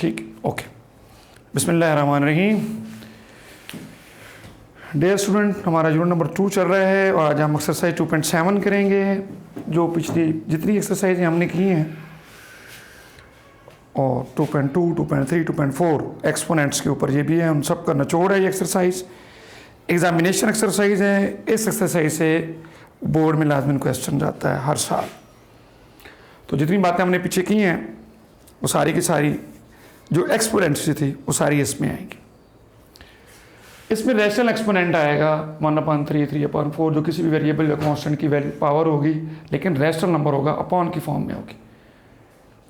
ठीक, ओके। बिस्मिल्लाहिर्रहमानिर्रहीम। Dear student, हमारा यूनिट नंबर 2 चल रहा है और आज हम एक्सरसाइज 2.7 करेंगे। जो पिछली जितनी एक्सरसाइजें हमने की हैं और 2.2, 2.3, 2.4 एक्सपोनेंट्स के ऊपर ये भी है, उन सब का निचोड़ है ये एक्सरसाइज। एग्जामिनेशन एक्सरसाइज है। इस एक्सरसाइज से बोर्ड में लाजमी क्वेश्चन जाता है हर साल। तो जितनी बातें हमने पीछे की हैं वो सारी की सारी जो एक्सपोनेंट्स थी वो सारी इसमें आएंगी। इसमें रैशनल एक्सपोनेंट आएगा 1/3, 3/4, जो किसी भी वेरिएबल या कांस्टेंट की वैल्यू पावर होगी, लेकिन रैशनल नंबर होगा, अपॉन की फॉर्म में होगी।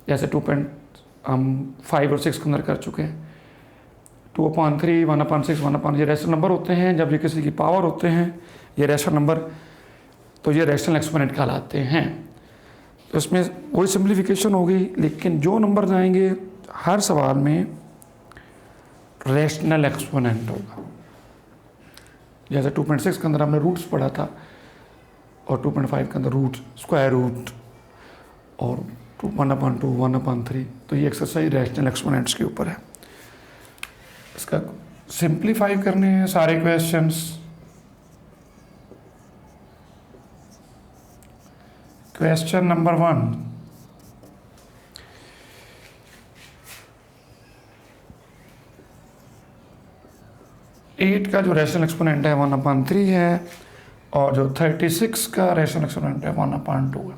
जैसे 2. हम 5 और 6 के अंदर कर चुके हैं। 2/3, 1/6, 1/, ये रैशनल नंबर होते हैं। जब ये किसी की पावर होते हैं ये रैशनल नंबर, तो ये रैशनल एक्सपोनेंट कहलाते हैं। तो इसमें वही सिंप्लीफिकेशन होगी, लेकिन जो नंबर आएंगे हर सवाल में रैशनल एक्सपोनेंट होगा। जैसे 2.6 के अंदर हमने रूट्स पढ़ा था और 2.5 के अंदर रूट, स्क्वायर रूट और 1/2, 1/3। तो ये एक्सरसाइज रैशनल एक्सपोनेंट्स के ऊपर है। इसका सिंप्लीफाई करने हैं सारे क्वेश्चंस। क्वेश्चन नंबर 1, एट का जो रैशनल एक्सपोनेंट है 1/3 है और जो 36 का रैशनल एक्सपोनेंट है 1/2 है।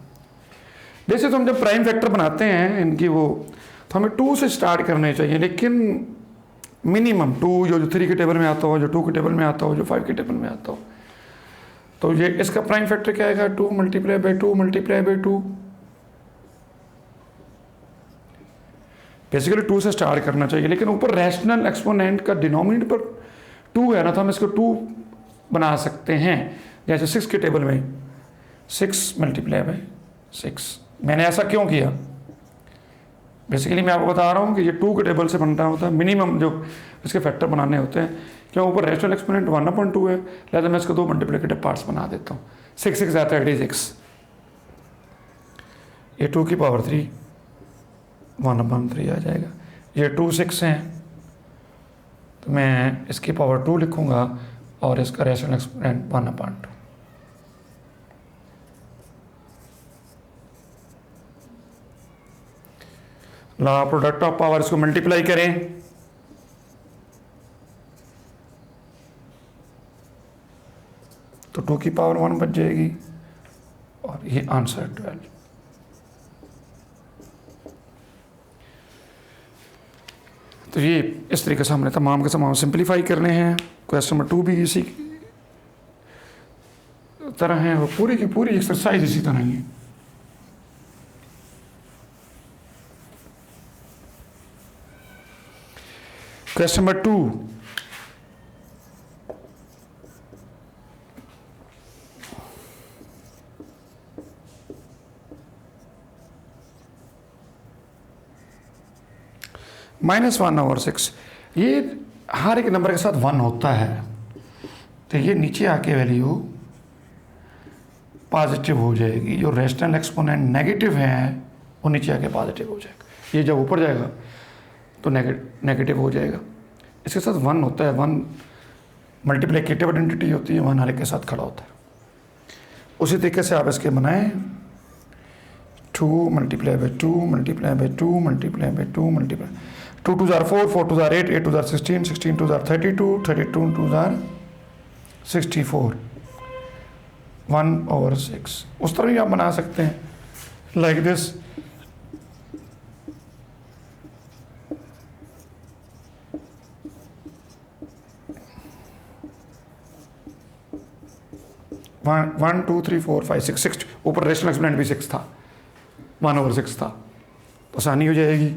जैसे तो हम जब प्राइम फैक्टर बनाते हैं इनकी तो हमें 2 से स्टार्ट करने चाहिए, लेकिन मिनिमम 2 जो 3 के टेबल में आता हो, जो 2 के टेबल में आता हो, जो 5 के टेबल में आता हो। तो ये इसका प्राइम फैक्टर क्या आएगा? 2 × 2 × 2। बेसिकली 2 से स्टार्ट करना चाहिए, लेकिन ऊपर रैशनल एक्सपोनेंट का डिनोमिनेटर पर 2 है ना, तो हम इसको 2 बना सकते हैं। जैसे 6 के टेबल में 6 × 6। मैंने ऐसा क्यों किया? बेसिकली मैं आपको बता रहा हूँ कि ये 2 के टेबल से बनता होता है। मिनिमम जो इसके फैक्टर बनाने होते हैं, क्यों ऊपर रैशनल एक्सपोनेंट 1/2 है, लिहाजा मैं इसको 2 मल्टीप्लिकेटिव पार्ट्स बना देता हूँ। 6 6 आता है 36, ये 2 की पावर 3 1/3 आ जाएगा। ये 2 6 हैं, तो मैं इसकी पावर 2 लिखूँगा और इसका रैशनल एक्सपोनेंट 1/2। ला प्रोडक्ट ऑफ पावर, इसको मल्टीप्लाई करें तो 2 की पावर 1 बच जाएगी और ये आंसर 12। तो ये इस तरीके से हमने तमाम के तमाम सिंप्लीफाई करने हैं। क्वेश्चन नंबर 2 भी इसी तरह है और पूरी की पूरी एक्सरसाइज इसी तरह ही है। Question number 2, -1/6। ये हर एक नंबर के साथ 1 होता है, तो ये नीचे आके वैल्यू पॉजिटिव हो जाएगी। जो रैशनल एक्सपोनेंट नेगेटिव है वो नीचे आके पॉजिटिव हो जाएगा। ये जब ऊपर जाएगा तो नेगेटिव हो जाएगा। इसके साथ 1 होता है। 1 मल्टीप्लिकेटिव आइडेंटिटी होती है, 1 हर एक के साथ खड़ा होता है। उसी तरीके से आप इसके बनाएं 2 × 2 × 2 × 2 × 2 × 2 2 4, 4 2 8, 8 2 16, 16 2 32, 32 2 64, 1/6। उस तरह भी आप बना सकते हैं लाइक दिस। वन 2 3 4 5 6 ऊपर रैशनल एक्सपोनेंट भी 6 था, 1/6 था, तो आसानी हो जाएगी।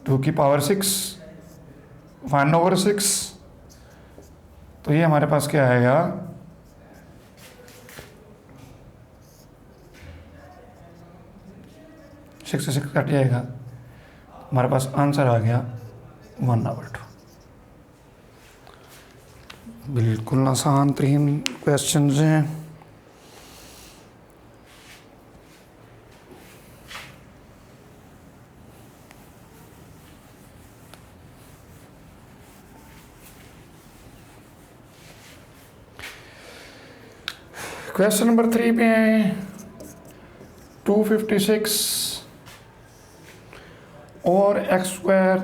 2 की पावर 6 1/6, तो ये हमारे पास क्या आएगा? 6 से 6 कट जाएगा, हमारे पास आंसर आ गया 1/2। बिल्कुल आसान तरीन क्वेश्चंस हैं। क्वेश्चन नंबर 3 पे हैं 256 और एक्स स्क्वायर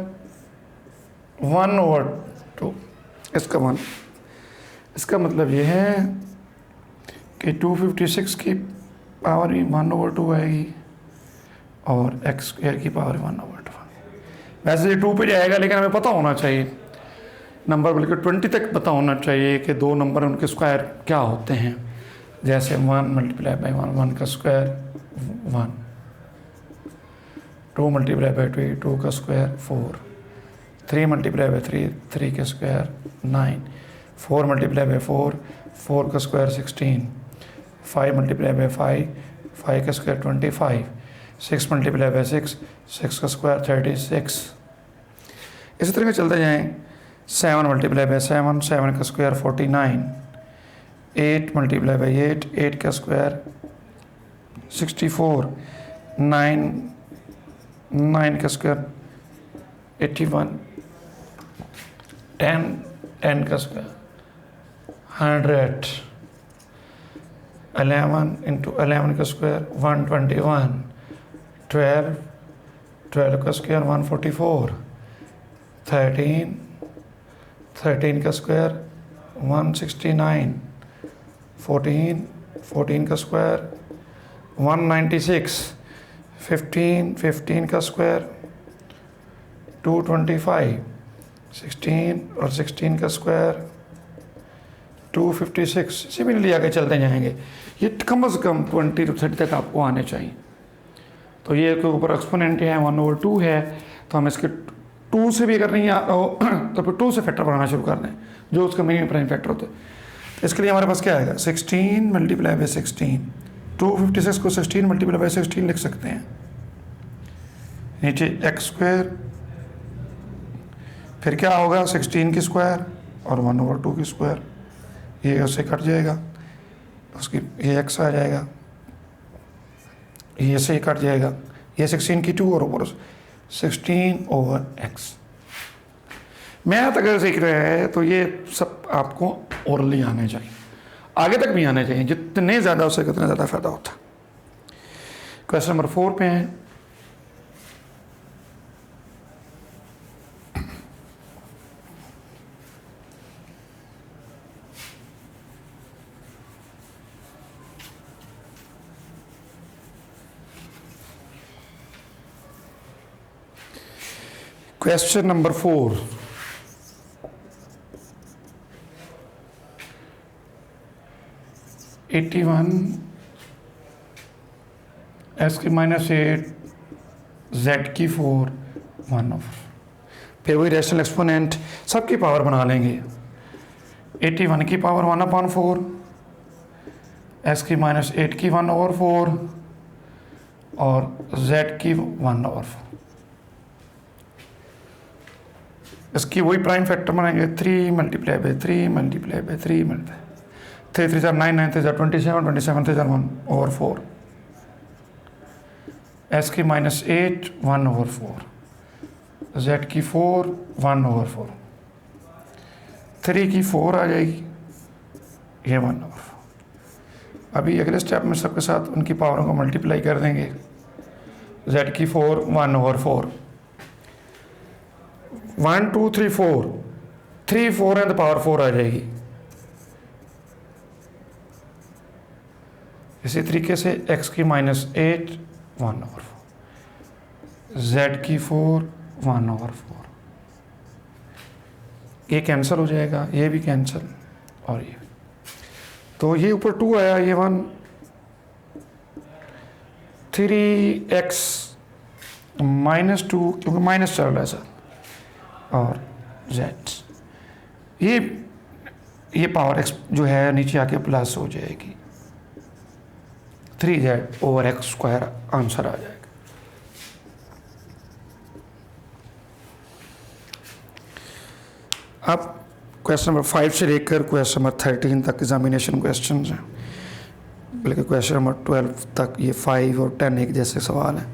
1/2। इसका मतलब ये है कि 256 की पावर भी 1/2 आएगी और एक्स स्क्वायर की पावर 1/2। वैसे ये 2 पे जाएगा, लेकिन हमें पता होना चाहिए नंबर, बल्कि 20 तक पता होना चाहिए कि दो नंबर उनके स्क्वायर क्या होते हैं। जैसे 1 × 1, 1 का स्क्वायर 1, 2 × 2, 2 का स्क्वायर 4, 3 × 3, 3 का स्क्वायर 9, 4 × 4, 4 का स्क्वायर 16, 5 × 5, 5 का स्क्वायर 25, 6 × 6, 6 का स्क्वायर 36। इसी तरह चलते जाएँ। 7 × 7, 7 का स्क्वायर 49, 8 × 8, 8 का स्क्वायर 64, 9, 9 का स्क्वायर 81, 10, 10 का स्क्वायर 100, 11 × 11 का स्क्वायर 121, 12, 12 का स्क्वायर 144, 13, 13 का स्क्वायर 169, 14, 14 का स्क्वायर 196, 15, 15 का स्क्वायर 225, 16 और 16 का स्क्वायर 256। सिमिलरली आगे चलते जाएंगे। ये कम से कम 20 to 30 तक आपको आने चाहिए। तो ये के ऊपर एक्सपोनेंट है 1/2 है, तो हम इसके 2 से भी अगर नहीं तो फिर 2 से फैक्टर बनाना शुरू कर दें, जो उसका मिनिमम प्राइम फैक्टर होता है। तो इसके लिए हमारे पास क्या आएगा, 16 × 16। 256 को 16 × 16 लिख सकते हैं। नीचे एक्स स्क्वायर, फिर क्या होगा 16 की स्क्वायर और 1/2 की स्क्वायर, ये उससे कट जाएगा, उसकी ये एक्स आ जाएगा, ये से कट जाएगा, ये 16 की 2 और ऊपर 16/x। मैथ अगर सीख रहे हैं तो ये सब आपको ओरली आने चाहिए, आगे तक भी आने चाहिए। जितने ज़्यादा उससे उतना ज़्यादा फायदा होता है। क्वेश्चन नंबर 4 पे हैं। क्वेश्चन नंबर 4, x की -8 z की 4 1/4। फिर वही रैशनल एक्सपोनेंट सबकी पावर बना लेंगे। 81 की पावर 1/4, x की -8 की 1/4 और z की 1/4। इसकी वही प्राइम फैक्टर बनाएंगे, 3 × 3 × 3 × 3 3 3 9 9 3 27 27 3 1/4। s की -8 1/4, z की 4 1/4, 3 की 4 आ जाएगी, ये 1/4। अभी अगले स्टेप में सबके साथ उनकी पावरों को मल्टीप्लाई कर देंगे। z की 4 1/4, 1 2 3 4, 3 4 है तो पावर 4 आ जाएगी। इसी तरीके से x की -8 1/4, z की 4 1/4, ये कैंसिल हो जाएगा, ये भी कैंसिल और ये। तो ये ऊपर 2 आया, ये 1, 3x -2 क्योंकि माइनस चल रहा है सर, और z ये पावर x जो है नीचे आके प्लस हो जाएगी, 3z/x² आंसर आ जाएगा। अब क्वेश्चन नंबर 5 से लेकर क्वेश्चन नंबर 13 तक एग्जामिनेशन क्वेश्चन हैं, बल्कि क्वेश्चन नंबर 12 तक ये 5 और 10 एक जैसे सवाल हैं।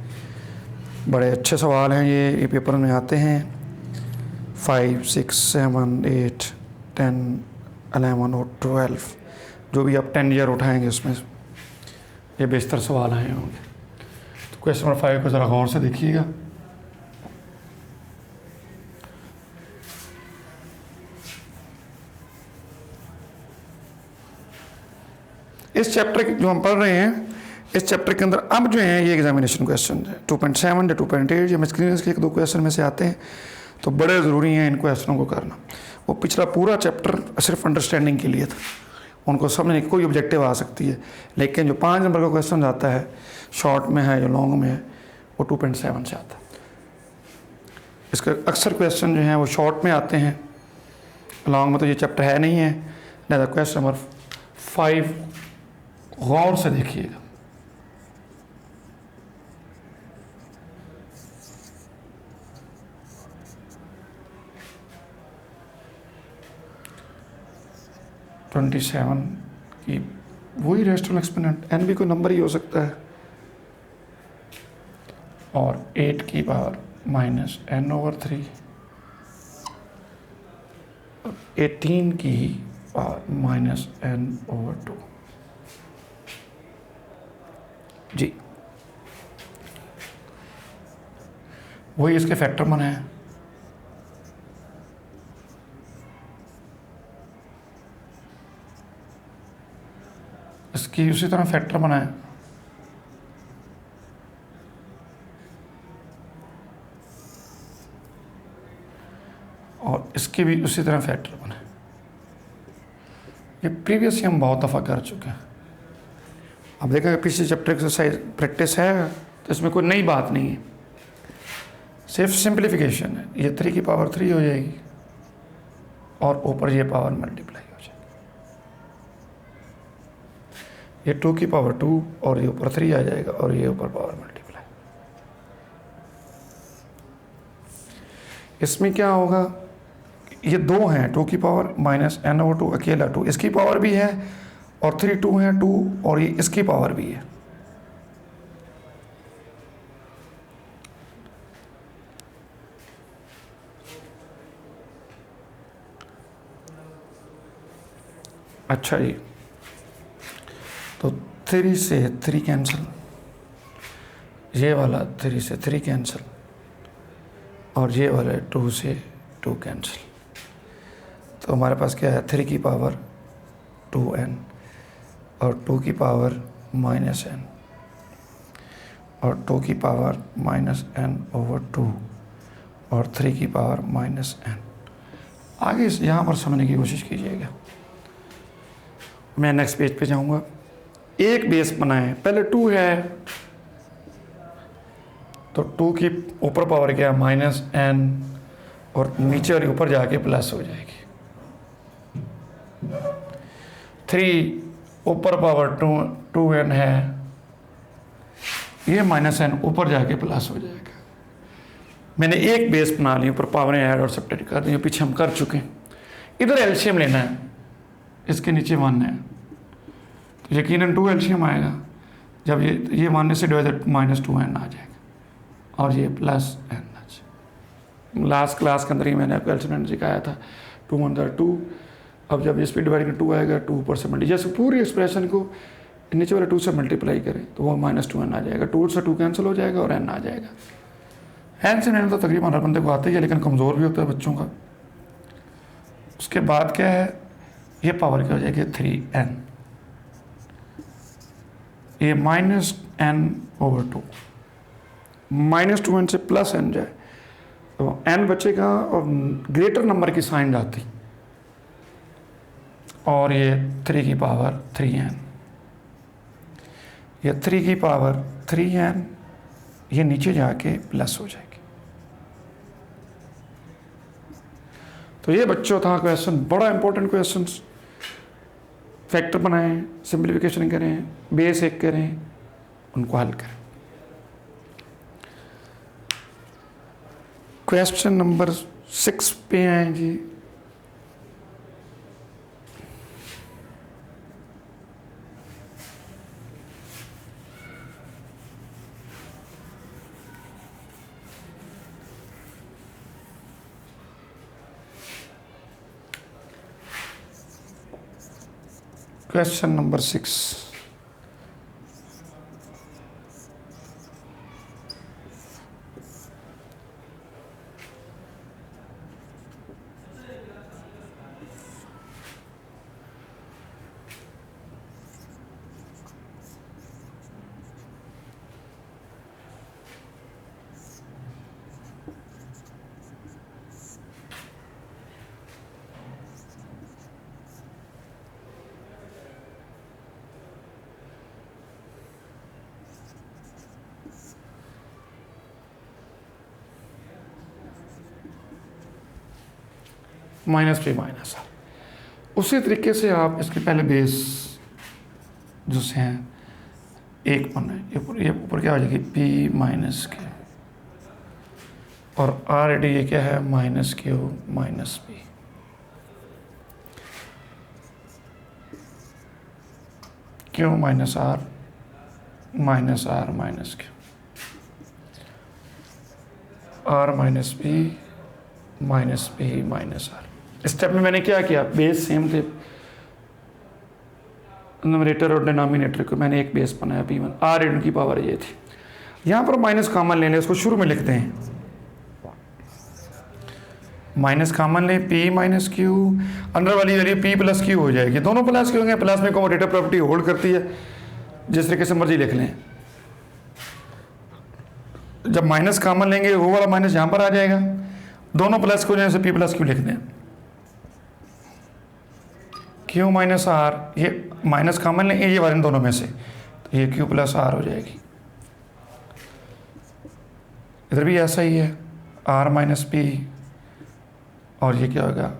बड़े अच्छे सवाल हैं ये पेपर में आते हैं। 5 6 7 8 10 11 और 12 जो भी आप 10 ईयर उठाएंगे उसमें ये बेशतर सवाल आए होंगे। तो क्वेश्चन नंबर 5 को ज़रा गौर से देखिएगा। इस चैप्टर जो हम पढ़ रहे हैं, इस चैप्टर के अंदर अब जो है ये एग्जामिनेशन क्वेश्चन है 2.7 या 2.8 या स्क्रीन के 1-2 क्वेश्चन में से आते हैं, तो बड़े ज़रूरी हैं इन क्वेश्चनों को करना। वो पिछला पूरा चैप्टर सिर्फ अंडरस्टैंडिंग के लिए था, उनको समझने की कोई ऑब्जेक्टिव आ सकती है, लेकिन जो 5 नंबर का क्वेश्चन आता है शॉर्ट में है या लॉन्ग में है वो 2.7 से आता है। इसके अक्सर क्वेश्चन जो हैं वो शॉर्ट में आते हैं, लॉन्ग में तो ये चैप्टर है नहीं है। लिहाजा क्वेश्चन नंबर 5 गौर से देखिएगा। ट्वेंटी 27 की वही रेशनल एक्सपोनेंट एन भी कोई नंबर ही हो सकता है, और 8 की पावर माइनस n/3, 18 की पावर माइनस n/2 जी, वही इसके फैक्टर बनाए हैं। इसकी उसी तरह फैक्टर बनाए, और इसके भी उसी तरह फैक्टर बनाए। ये प्रीवियस ही हम बहुत दफ़ा कर चुके हैं। अब देखा पिछले चैप्टर एक्सरसाइज प्रैक्टिस है तो इसमें कोई नई बात नहीं है, सिर्फ सिंप्लीफिकेशन है। ये 3 की पावर 3 हो जाएगी और ऊपर ये पावर मल्टीप्लाई हो जाएगी, ये 2 की पावर 2 और ये ऊपर 3 आ जाएगा और ये ऊपर पावर मल्टीप्लाई। इसमें क्या होगा, ये 2 हैं, 2 की पावर माइनस n/2 अकेला 2, इसकी पावर भी है और 3 2 है 2 और ये इसकी पावर भी है। अच्छा जी, तो 3 से 3 कैंसिल, ये वाला 3 से 3 कैंसिल और ये वाला 2 से 2 कैंसिल। तो हमारे पास क्या है, 3 की पावर 2n और 2 की पावर माइनस n और 2 की पावर माइनस n/2 और 3 की पावर माइनस n। आगे यहाँ पर समझने की कोशिश कीजिएगा। मैं नेक्स्ट पेज पे जाऊँगा। एक बेस बनाएं, पहले 2 है तो 2 की ऊपर पावर क्या है माइनस n और नीचे और ऊपर जाके प्लस हो जाएगी। 3 ऊपर पावर 2n है, ये माइनस n ऊपर जाके प्लस हो जाएगा। मैंने एक बेस बना ली, ऊपर पावरें ऐड और सब्ट्रैक्ट कर दी, पीछे हम कर चुके हैं। इधर एलसीएम लेना है, इसके नीचे 1 है तो यकीनन 2 एलसीएम आएगा। जब ये 1 से डिवाइडेड माइनस 2n आ जाएगा और ये प्लस n आ जाएगा। लास्ट क्लास के अंदर ही मैंने आपको एलसीएम सिखाया था, 2 1 2। अब जब इस पर डिवाइड 2 आएगा, 2 ऊपर से मल्टी, जैसे पूरी एक्सप्रेशन को नीचे वाले 2 से मल्टीप्लाई करें तो वो माइनस 2n आ जाएगा। 2 से 2 कैंसिल हो जाएगा और n आ जाएगा। n से n तो तकरीबन हर बंदे को आते ही है, लेकिन कमज़ोर भी होता है बच्चों का। उसके बाद क्या है, ये पावर क्या हो जाएगी 3n, ये माइनस n/2, माइनस 2n से प्लस n जाए तो n बचेगा और ग्रेटर नंबर की साइन आती, और ये 3 की पावर 3n, ये 3 की पावर 3n, ये नीचे जाके प्लस हो जाएगी। तो ये बच्चों था क्वेश्चन, बड़ा इंपॉर्टेंट क्वेश्चन। फैक्टर बनाएं, सिंप्लीफिकेशन करें, बेस एक करें, उनको हल करें। क्वेश्चन नंबर 6 पे आए जी। Question number 6। Minus P minus R. उसी तरीके से आप इसके पहले बेस जो से हैं एक बना है, ये ऊपर क्या हो जाएगी पी माइनस के, और आर डी ये क्या है minus q minus p. Q minus r minus q, r minus P minus P minus r. Step में मैंने क्या किया, बेस सेम थे, न्यूमरेटर और डिनोमिनेटर को मैंने एक बेस बनाया पी वन, आर इन की पावर ये थी। यहाँ पर माइनस कॉमन ले लें, इसको शुरू में लिखते हैं, माइनस कॉमन लें, पी माइनस क्यू, अंदर वाली वैल्यू पी प्लस क्यू हो जाएगी, दोनों प्लस क्यू होंगे, प्लस में कॉमोटेटिव प्रॉपर्टी होल्ड करती है, जिस तरीके से मर्जी लिख लें। जब माइनस कॉमन लेंगे वो वाला माइनस यहाँ पर आ जाएगा, दोनों प्लस क्यू जैसे पी प्लस क्यू लिख दें, क्यू माइनस आर, ये माइनस कॉमन लेंगे ये वाले दोनों में से, तो ये क्यू प्लस आर हो जाएगी। इधर भी ऐसा ही है, आर माइनस पी, और ये क्या होगा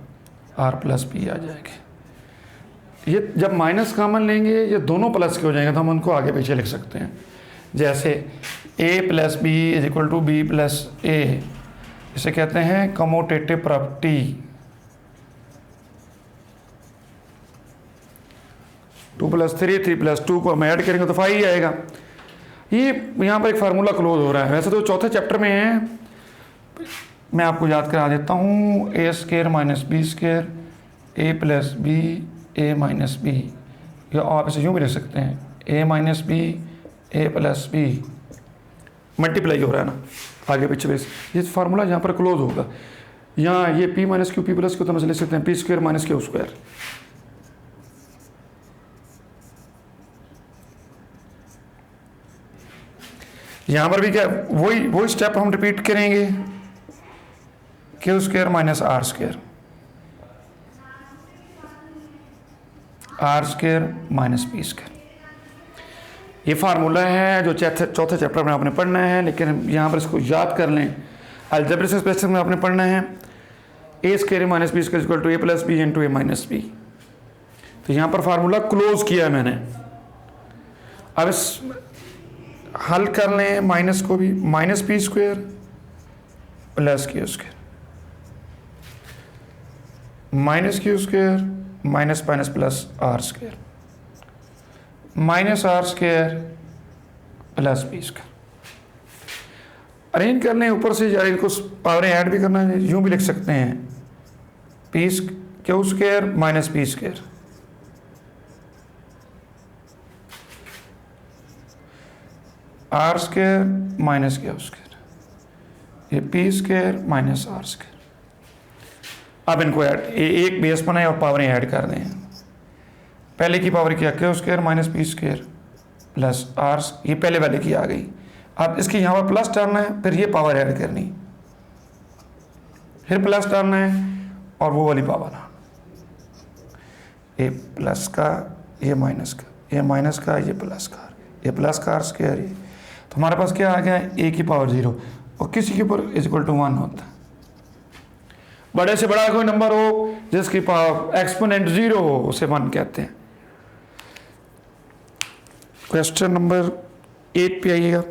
आर प्लस पी आ जाएगी। ये जब माइनस कॉमन लेंगे ये दोनों प्लस के हो जाएंगे, तो हम उनको आगे पीछे लिख सकते हैं, जैसे A plus B is equal to B plus A, इसे कहते हैं कमोटेटिव प्रॉपर्टी। 2 + 3 3 + 2 को हम ऐड करेंगे तो 5 ही आएगा। ये यहाँ पर एक फार्मूला क्लोज हो रहा है, वैसे तो चौथे चैप्टर में है, मैं आपको याद करा देता हूँ, ए स्क्वायर माइनस बी स्क्वायर ए प्लस बी ए माइनस बी, या आप इसे यूँ भी लिख सकते हैं ए माइनस बी ए प्लस बी, मल्टीप्लाई हो रहा है ना आगे पीछे बेस, ये फार्मूला यहाँ पर क्लोज होगा। यहाँ ये p minus q p plus q तो हम लिख सकते हैं p square minus Q square. यहाँ पर भी क्या वही स्टेप हम रिपीट करेंगे, q square minus are square, are square minus P square. ये फार्मूला है जो चौथे चैप्टर में आपने पढ़ना है, लेकिन यहाँ पर इसको याद कर लें, अलजेब्रिक स्पेसिस में आपने पढ़ना है A square minus B square equal to A plus B into A minus B. तो यहाँ पर फार्मूला क्लोज किया है मैंने। अब इस हल कर लें माइनस को भी, minus P square plus q square minus Q square minus minus plus r square minus are square plus p square. Arrange कर लें ऊपर से, यार इनको पावरें ऐड भी करना है, यूँ भी लिख सकते हैं P Q square minus P square, are square minus Q square, ये P square minus are square. अब इनको ऐड एक बेस बनाए और पावरें ऐड कर दें। पहले की पावर क्या, q square minus P square plus r, ये पहले वाले की आ गई। अब इसकी यहाँ पर प्लस डालना है, फिर ये पावर ऐड करनी, फिर प्लस डालना है और वो वाली पावर, ये प्लस का ये माइनस का, ये माइनस का ये प्लस का, ये प्लस का आर स्क्वायर, ये तो हमारे पास क्या आ गया, ए की पावर 0 और किसी के ऊपर इज इक्वल टू 1 होता है। बड़े से बड़ा कोई नंबर हो जिसकी पावर एक्सपोनेंट 0 हो उसे 1 कहते हैं। क्वेश्चन नंबर 8 पे आइएगा।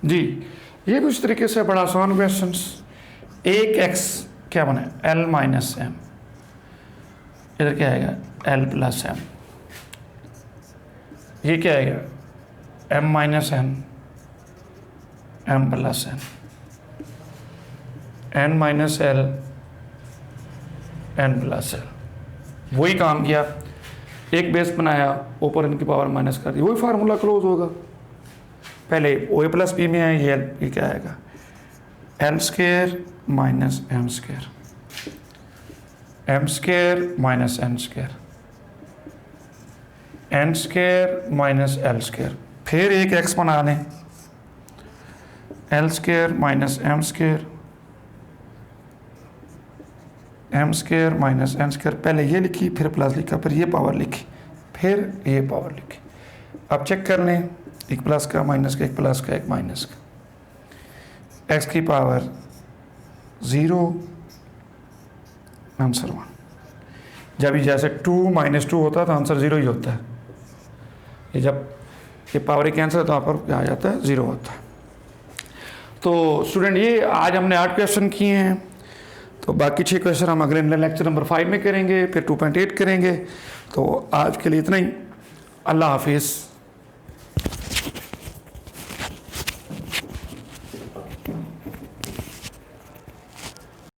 जी ये भी उस तरीके से बड़ा आसान क्वेश्चन। एक x क्या बना है l माइनस एम, इधर क्या आएगा l प्लस एम, ये क्या आएगा m minus n, m plus n, n minus l, n plus l. वही काम किया, एक बेस बनाया, ऊपर इनकी पावर माइनस कर दी, वही फार्मूला क्लोज होगा। पहले ओ प्लस बी में है, ये क्या आएगा l square minus m square, m square minus n square, n square minus l square. फिर एक एक्स बना लें, l square minus m square, m square minus n square. पहले ये लिखी, फिर प्लस लिखा, फिर ये पावर लिखी, फिर ये पावर लिखी। अब चेक कर लें, एक प्लस का, माइनस का, एक प्लस का, एक माइनस का, एक्स की पावर 0, आंसर 1। जब ये जैसे 2 माइनस 2 होता है तो आंसर 0 ही होता है। ये जब ये पावर कैंसिल तो यहाँ पर क्या आ जाता है 0 होता है। तो स्टूडेंट ये आज हमने 8 क्वेश्चन किए हैं, तो बाकी 6 क्वेश्चन हम अगले लेक्चर नंबर 5 में करेंगे, फिर 2.8 करेंगे। तो आज के लिए इतना ही, अल्लाह हाफिज़।